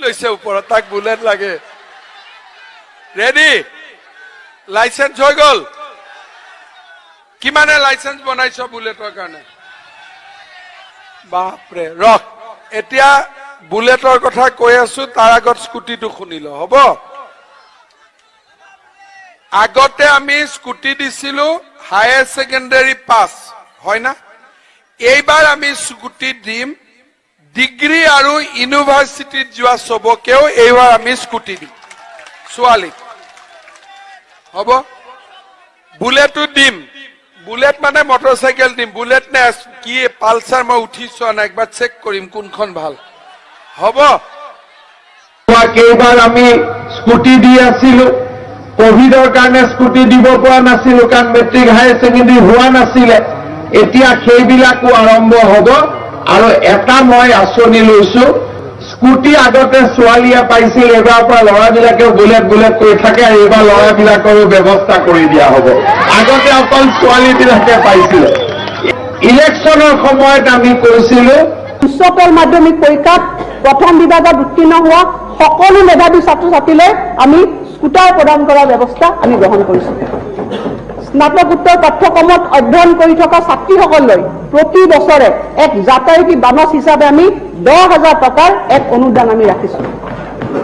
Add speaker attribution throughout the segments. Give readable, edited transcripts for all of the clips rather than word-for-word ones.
Speaker 1: লৈছে ওপৰত তাক বুলেট লাগে ৰেডি লাইসেন্স হৈ গল কিমানে লাইসেন্স বনাইছ বুলেটৰ কাৰণে বাপৰে ৰখ এতিয়া বুলেটৰ কথা কৈ আছো তাৰ আগত স্কুটিটো শুনিলো হ'ব আগতে আমি স্কুটি দিছিলো হায়াৰ সেকেন্ডাৰী পাস হয় না এইবাৰ আমি স্কুটি দিম ডিগ্ৰী আৰু ইউনিভাৰ্সিটিত যোৱা সবকেও এইবাৰ আমি স্কুটি দিম ছোৱালী হ'ব বুলেটটো দিম বুলেট মানে মটৰসাইকেল দিম বুলেট নে কি পালসাৰ মই উঠিছো না একবাৰ চেক কৰিম কোনখন ভাল হ'ব
Speaker 2: কেইবাৰ আমি স্কুটি দি আছিলো কোভিডৰ কাৰণে স্কুটি দিব পৰা নাছিলো কাৰণ মেট্ৰিক হায়াৰ সেকেন্ডাৰী হোৱা নাছিলে এতিয়া সেইবিলাকো আৰম্ভ হ'ব আৰু এটা মই আঁচনি লৈছো স্কুটি আগতে ছোৱালীয়ে পাইছিল এবাৰ পৰা ল'ৰাবিলাকেও বুলেট বুলেট কৰি থাকে আৰু এইবাৰ ল'ৰাবিলাকৰো ব্যৱস্থা কৰি দিয়া হ'ব আগতে অকল ছোৱালীবিলাকে পাইছিল ইলেকশ্যনৰ সময়ত আমি কৈছিলো
Speaker 3: উচ্চতৰ মাধ্যমিক পৰীক্ষাত প্ৰথম বিভাগত উত্তীৰ্ণ হোৱা সকলো মেধাৱী ছাত্ৰ ছাত্ৰীলৈ আমি স্কুটাৰ প্ৰদান কৰাৰ ব্যৱস্থা আমি গ্ৰহণ কৰিছো স্নাতকোত্তৰ পাঠ্যক্ৰমত অধ্যয়ন কৰি থকা ছাত্ৰীসকললৈ প্ৰতি বছৰে এক যাতায়াতী বানচ হিচাপে আমি 10,000 টকাৰ এক অনুদান আমি ৰাখিছো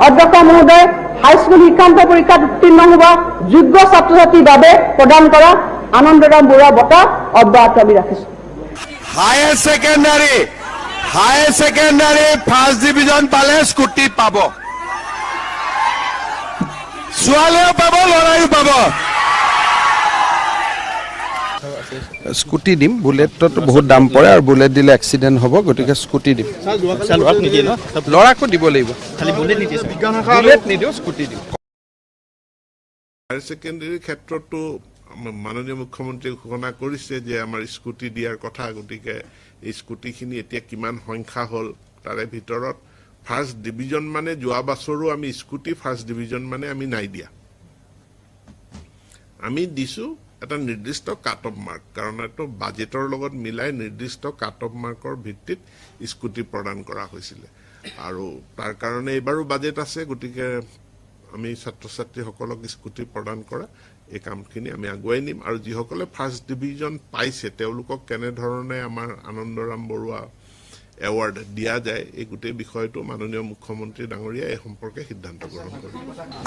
Speaker 3: অধ্যক্ষ মহোদয় হাইস্কুল শিক্ষান্ত পৰীক্ষাত উত্তীৰ্ণ হোৱা যোগ্য ছাত্ৰ ছাত্ৰীৰ বাবে প্ৰদান কৰা আনন্দৰাম বৰুৱা বঁটা অব্যাহত আমি ৰাখিছো
Speaker 1: হায়াৰ সেকেন্ডাৰী ফাৰ্ষ্ট ডিভিজন পালে স্কুটি পাব ছোৱালীও পাব ল'ৰাইও পাব
Speaker 4: স্কুটি দিম বুলেটত বহুত দাম পৰে আৰু বুলেট দিলে এক্সিডেন্ট হ'ব গতিকে স্কুটি দিম ল'ৰাকো দিব লাগিব খালি বুলেট নিদিও স্কুটি দিম
Speaker 5: হায়াৰ সেকেন্ডাৰী ক্ষেত্ৰতো মাননীয় মুখ্যমন্ত্ৰীয়ে ঘোষণা কৰিছে যে আমাৰ স্কুটি দিয়াৰ কথা গতিকে এই স্কুটিখিনি এতিয়া কিমান সংখ্যা হ'ল তাৰে ভিতৰত ফাৰ্ষ্ট ডিভিজন মানে যোৱা বছৰো আমি স্কুটি ফাৰ্ষ্ট ডিভিজন মানে আমি নাই দিয়া আমি দিছো এটা নিৰ্দিষ্ট কাট অফ মাৰ্ক কাৰণ এটো বাজেটৰ লগত মিলাই নিৰ্দিষ্ট কাট অফ মাৰ্কৰ ভিত্তিত স্কুটি প্ৰদান কৰা হৈছিল আৰু তাৰ কাৰণে এবাৰো বাজেট আছে গতিকে আমি ছাত্ৰ ছাত্ৰীসকলক স্কুটি প্ৰদান কৰা এই কামখিনি আমি আগুৱাই নিম আৰু যিসকলে ফাৰ্ষ্ট ডিভিজন পাইছে তেওঁলোকক কেনে ধৰণে আমাৰ আনন্দৰাম বৰুৱা এৱাৰ্ড দিয়া যায় এই গোটেই বিষয়টো মাননীয় মুখ্যমন্ত্ৰী ডাঙৰীয়া এই সম্পৰ্কে সিদ্ধান্ত গ্ৰহণ কৰিব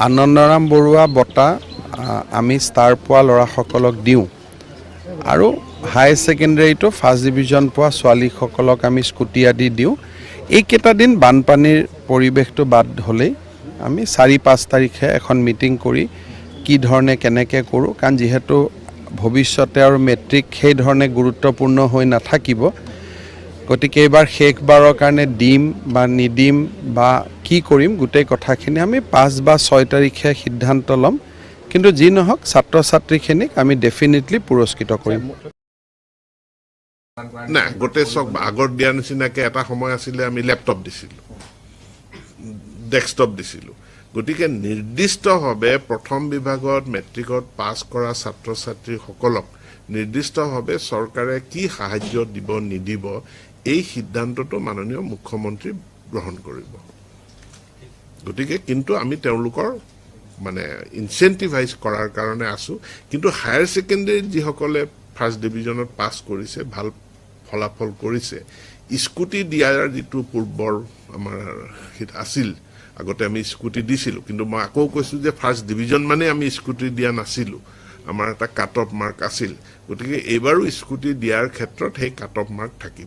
Speaker 4: আনন্দৰাম বৰুৱা বঁটা আমি ষ্টাৰ পোৱা ল'ৰাসকলক দিওঁ আৰু হায়াৰ সেকেন্ডাৰীটো ফাৰ্ষ্ট ডিভিজন পোৱা ছোৱালীসকলক আমি স্কুটি আদি দিওঁ এইকেইটা দিন বানপানীৰ পৰিৱেশটো বাদ হ'লেই আমি 4-5 তাৰিখে এখন মিটিং কৰি কি ধৰণে কেনেকৈ কৰোঁ কাৰণ যিহেতু ভৱিষ্যতে আৰু মেট্ৰিক সেই ধৰণে গুৰুত্বপূৰ্ণ হৈ নাথাকিব গতিকে এইবাৰ শেষবাৰৰ কাৰণে দিম বা নিদিম বা কি কৰিম গোটেই কথাখিনি আমি 5 বা 6 তাৰিখে সিদ্ধান্ত ল'ম কিন্তু যি নহওক ছাত্ৰ ছাত্ৰীখিনিক আমি ডেফিনেটলি পুৰস্কৃত কৰিম
Speaker 5: না গোটেই চব আগৰ দিয়া নিচিনাকে এটা সময় আছিলে আমি ল্যাপটপ দিছিলোঁ ডেস্কটপ দিছিলোঁ গতিকে নিৰ্দিষ্টভাৱে প্ৰথম বিভাগত মেট্ৰিকত পাছ কৰা ছাত্ৰ ছাত্ৰীসকলক নিৰ্দিষ্টভাৱে চৰকাৰে কি সাহায্য দিব নিদিব এই সিদ্ধান্তটো মাননীয় মুখ্যমন্ত্ৰী গ্ৰহণ কৰিব গতিকে কিন্তু আমি তেওঁলোকৰ মানে ইনসেন্টিভাইজ কৰাৰ কাৰণে আছো কিন্তু হায়াৰ সেকেন্ডাৰীত যিসকলে ফাৰ্ষ্ট ডিভিজনত পাছ কৰিছে ভাল ফলাফল কৰিছে স্কুটি দিয়াৰ যিটো পূৰ্বৰ আমাৰ আছিল আগতে আমি স্কুটি দিছিলোঁ কিন্তু মই আকৌ কৈছো যে ফাৰ্ষ্ট ডিভিজন মানে আমি স্কুটি দিয়া নাছিলোঁ আমাৰ এটা কাট অফ মাৰ্ক আছিল গতিকে এইবাৰো স্কুটি দিয়াৰ ক্ষেত্ৰত সেই কাট অফ মাৰ্ক থাকিব